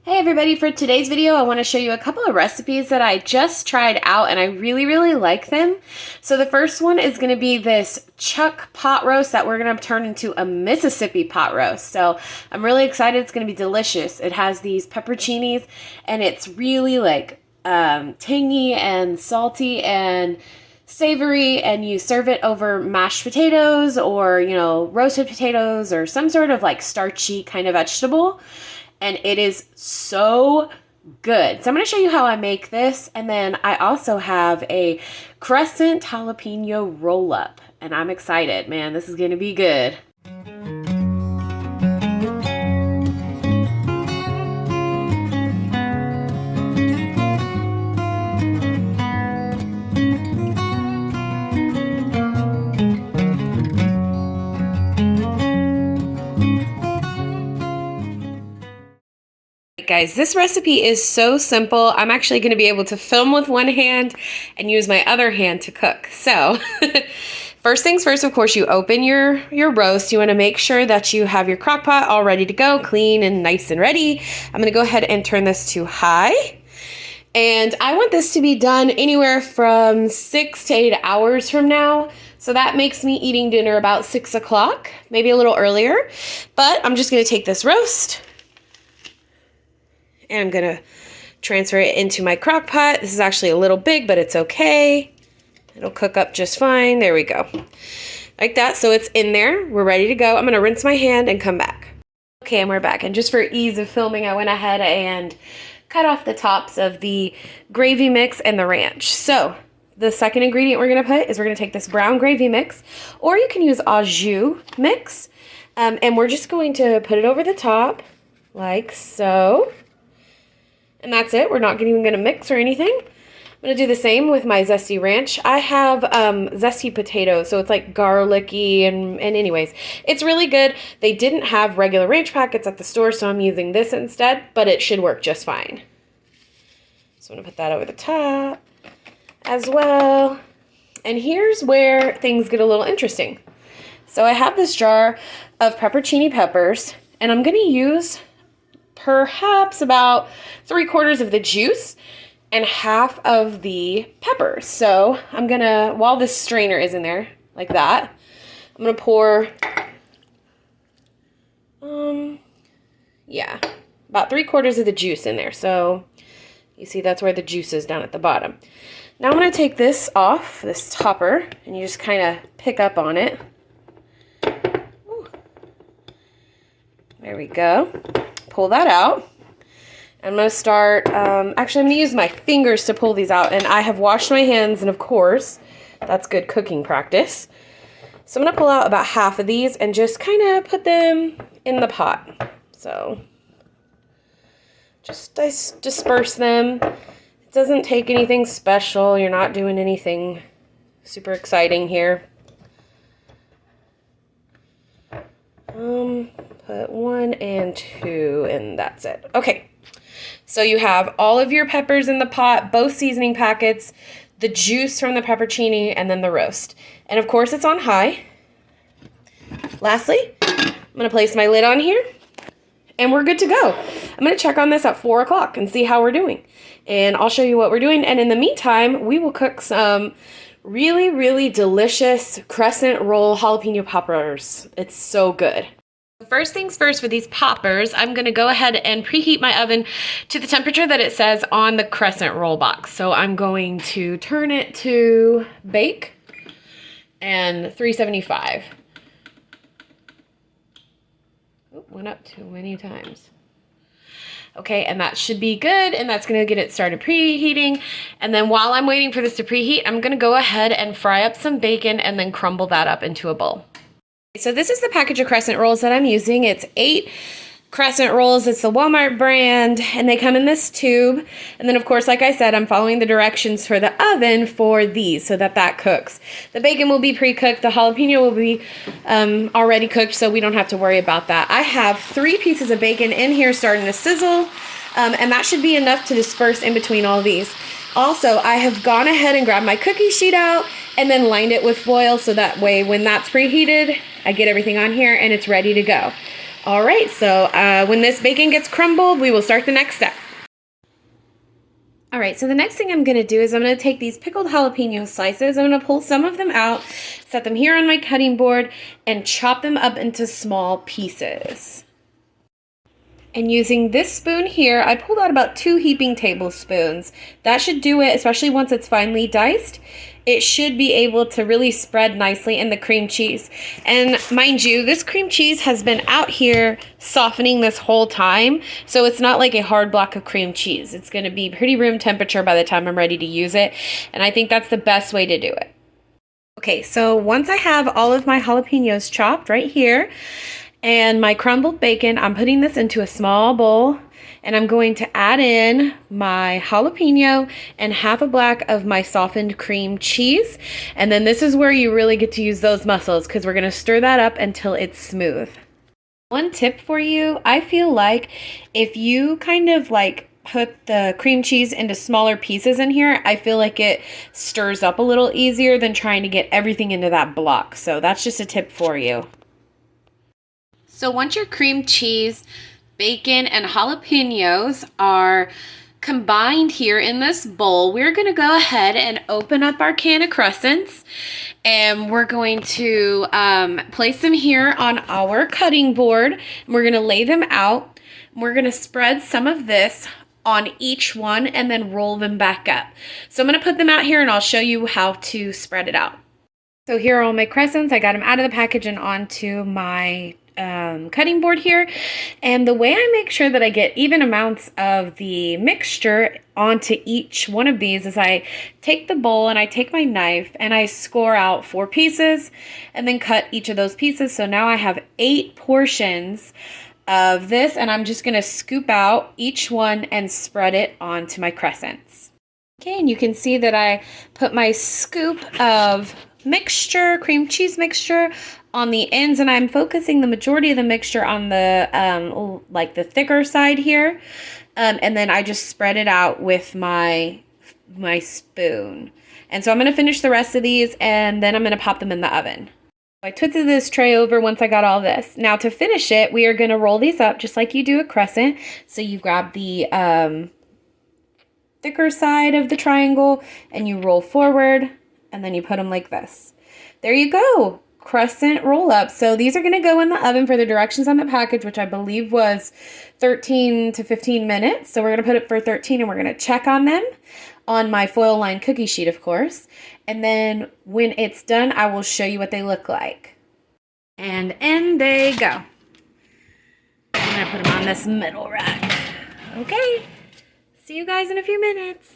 Hey everybody, for today's video I want to show you a couple of recipes that I just tried out and I really like them. So the first one is going to be this chuck pot roast that we're going to turn into a Mississippi pot roast. So I'm really excited. It's going to be delicious. It has these pepperoncinis and it's really like tangy and salty and savory, and you serve it over mashed potatoes or, roasted potatoes or some sort of like starchy kind of vegetable. And it is so good. So I'm going to show you how I make this. And then I also have a crescent jalapeno roll up. And I'm excited, man. This is going to be good. Guys, this recipe is so simple. I'm actually going to be able to film with one hand and use my other hand to cook. So first things first, of course, you open your roast. You want to make sure that you have your crock pot all ready to go, clean and nice and ready. I'm going to go ahead and turn this to high. And I want this to be done anywhere from 6 to 8 hours from now. So that makes me eating dinner about 6 o'clock, maybe a little earlier. But I'm just going to take this roast and I'm going to transfer it into my crock pot. This is actually a little big, but it's okay. It'll cook up just fine. There we go. Like that. So it's in there. We're ready to go. I'm going to rinse my hand and come back. Okay, and we're back. And just for ease of filming, I went ahead and cut off the tops of the gravy mix and the ranch. So the second ingredient we're going to put is we're going to take this brown gravy mix, or you can use au jus mix. And we're just going to put it over the top like so. And that's it. We're not even going to mix or anything. I'm going to do the same with my zesty ranch. I have zesty potatoes, so it's like garlicky and anyways, it's really good. They didn't have regular ranch packets at the store, so I'm using this instead, but it should work just fine. So I'm going to put that over the top as well. And here's where things get a little interesting. So I have this jar of pepperoncini peppers, and I'm going to use perhaps about 3/4 of the juice and half of the peppers. So I'm gonna, while this strainer is in there like that, I'm gonna pour, about 3/4 of the juice in there. So you see that's where the juice is down at the bottom. Now I'm gonna take this off, this topper, and you just kind of pick up on it. Ooh. There we go. Pull that out. I'm going to start, actually I'm going to use my fingers to pull these out, and I have washed my hands, and of course, that's good cooking practice. So I'm going to pull out about half of these and just kind of put them in the pot. So just disperse them. It doesn't take anything special. You're not doing anything super exciting here. Put 1 and 2, and that's it. Okay, so you have all of your peppers in the pot, both seasoning packets, the juice from the pepperoncini, and then the roast. And of course, it's on high. Lastly, I'm going to place my lid on here, and we're good to go. I'm going to check on this at 4 o'clock and see how we're doing. And I'll show you what we're doing. And in the meantime, we will cook some really delicious crescent roll jalapeno poppers. It's so good. First things first, for these poppers, I'm going to go ahead and preheat my oven to the temperature that it says on the crescent roll box. So I'm going to turn it to bake and 375. Oh, went up too many times. Okay, and that should be good, and that's going to get it started preheating. And then while I'm waiting for this to preheat, I'm going to go ahead and fry up some bacon and then crumble that up into a bowl. So this is the package of crescent rolls that I'm using. It's 8 crescent rolls. It's the Walmart brand, and they come in this tube. And then, of course, like I said, I'm following the directions for the oven for these so that cooks. The bacon will be pre-cooked. The jalapeno will be already cooked, so we don't have to worry about that. I have 3 pieces of bacon in here starting to sizzle, and that should be enough to disperse in between all these. Also, I have gone ahead and grabbed my cookie sheet out and then lined it with foil so that way when that's preheated, I get everything on here and it's ready to go. All right, so when this bacon gets crumbled, we will start the next step. All right, so the next thing I'm going to do is I'm going to take these pickled jalapeno slices. I'm going to pull some of them out, set them here on my cutting board, and chop them up into small pieces. And using this spoon here, I pulled out about 2 heaping tablespoons. That should do it, especially once it's finely diced. It should be able to really spread nicely in the cream cheese. And mind you, this cream cheese has been out here softening this whole time, so it's not like a hard block of cream cheese. It's going to be pretty room temperature by the time I'm ready to use it, and I think that's the best way to do it. Okay, so once I have all of my jalapenos chopped right here, and my crumbled bacon, I'm putting this into a small bowl, and I'm going to add in my jalapeno and half a block of my softened cream cheese. And then this is where you really get to use those muscles, because we're going to stir that up until it's smooth. One tip for you, I feel like if you kind of like put the cream cheese into smaller pieces in here, I feel like it stirs up a little easier than trying to get everything into that block. So that's just a tip for you. So once your cream cheese, bacon, and jalapenos are combined here in this bowl, we're going to go ahead and open up our can of crescents, and we're going to place them here on our cutting board, and we're going to lay them out. We're going to spread some of this on each one and then roll them back up. So I'm going to put them out here and I'll show you how to spread it out. So here are all my crescents. I got them out of the package and onto my cutting board here. And the way I make sure that I get even amounts of the mixture onto each one of these is I take the bowl and I take my knife and I score out 4 pieces and then cut each of those pieces. So now I have 8 portions of this, and I'm just going to scoop out each one and spread it onto my crescents. Okay, and you can see that I put my scoop of mixture, cream cheese mixture, on the ends, and I'm focusing the majority of the mixture on the like the thicker side here, and then I just spread it out with my spoon. And so I'm going to finish the rest of these, and then I'm going to pop them in the oven. I twisted this tray over once I got all this. Now to finish it, we are going to roll these up just like you do a crescent. So you grab the thicker side of the triangle and you roll forward, and then you put them like this. There you go. Crescent roll up. So these are going to go in the oven for the directions on the package, which I believe was 13 to 15 minutes. So we're going to put it for 13, and we're going to check on them on my foil lined cookie sheet, of course. And then when it's done, I will show you what they look like. And in they go. I'm going to put them on this middle rack. Okay. See you guys in a few minutes.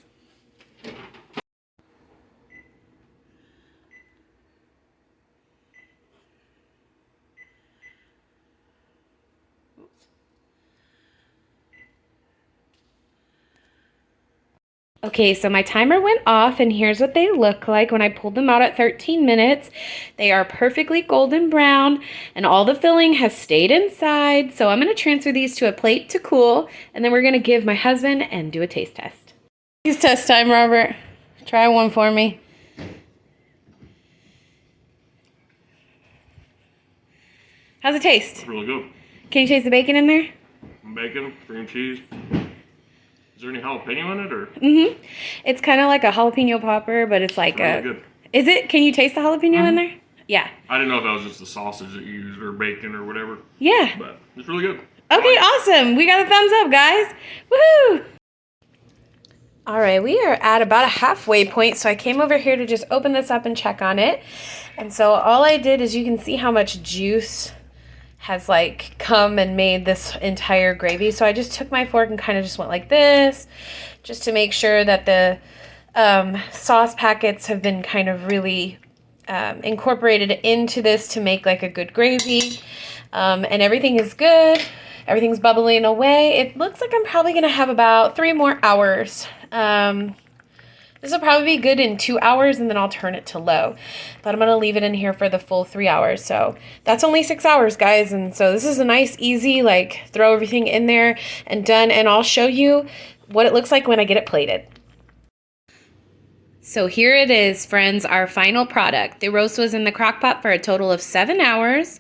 Okay, so my timer went off, and here's what they look like when I pulled them out at 13 minutes. They are perfectly golden brown, and all the filling has stayed inside. So I'm going to transfer these to a plate to cool, and then we're going to give my husband and do a taste test. Taste test time, Robert. Try one for me. How's it taste? Really good. Can you taste the bacon in there? Bacon, cream cheese. Is there any jalapeno in it, or? Mm-hmm. It's kind of like a jalapeno popper, but it's like really good. Is it? Can you taste the jalapeno in there? Yeah. I didn't know if that was just the sausage that you used, or bacon, or whatever. Yeah. But it's really good. Okay, awesome. We got a thumbs up, guys. Woohoo! All right, we are at about a halfway point, so I came over here to just open this up and check on it. And so all I did is, you can see how much juice has like come and made this entire gravy. So I just took my fork and kind of just went like this, just to make sure that the sauce packets have been kind of really incorporated into this to make like a good gravy. And everything is good. Everything's bubbling away. It looks like I'm probably going to have about 3 more hours. This will probably be good in 2 hours, and then I'll turn it to low. But I'm going to leave it in here for the full 3 hours. So that's only 6 hours, guys. And so this is a nice, easy, like, throw everything in there and done. And I'll show you what it looks like when I get it plated. So here it is, friends, our final product. The roast was in the crock pot for a total of 7 hours.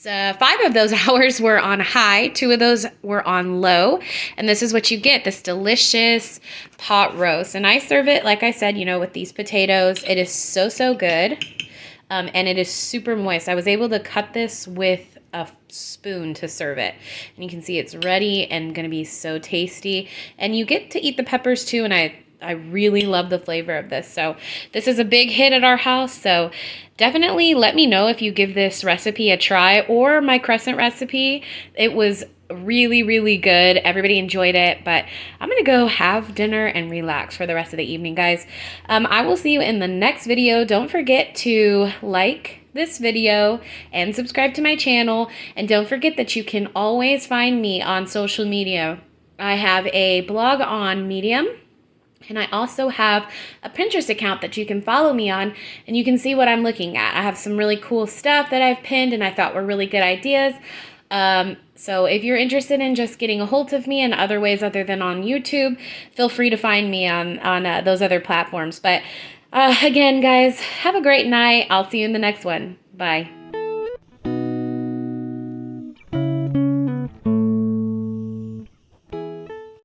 5 of those hours were on high, 2 of those were on low, and this is what you get, this delicious pot roast. And I serve it, like I said, you know, with these potatoes. It is so, so good, and it is super moist. I was able to cut this with a spoon to serve it, and you can see it's ready and gonna be so tasty. And you get to eat the peppers too, and I really love the flavor of this. So this is a big hit at our house. So definitely let me know if you give this recipe a try, or my crescent recipe. It was really, really good. Everybody enjoyed it, but I'm going to go have dinner and relax for the rest of the evening, guys. I will see you in the next video. Don't forget to like this video and subscribe to my channel. And don't forget that you can always find me on social media. I have a blog on Medium, and I also have a Pinterest account that you can follow me on, and you can see what I'm looking at. I have some really cool stuff that I've pinned and I thought were really good ideas. So if you're interested in just getting a hold of me in other ways other than on YouTube, feel free to find me on those other platforms. But again, guys, have a great night. I'll see you in the next one. Bye.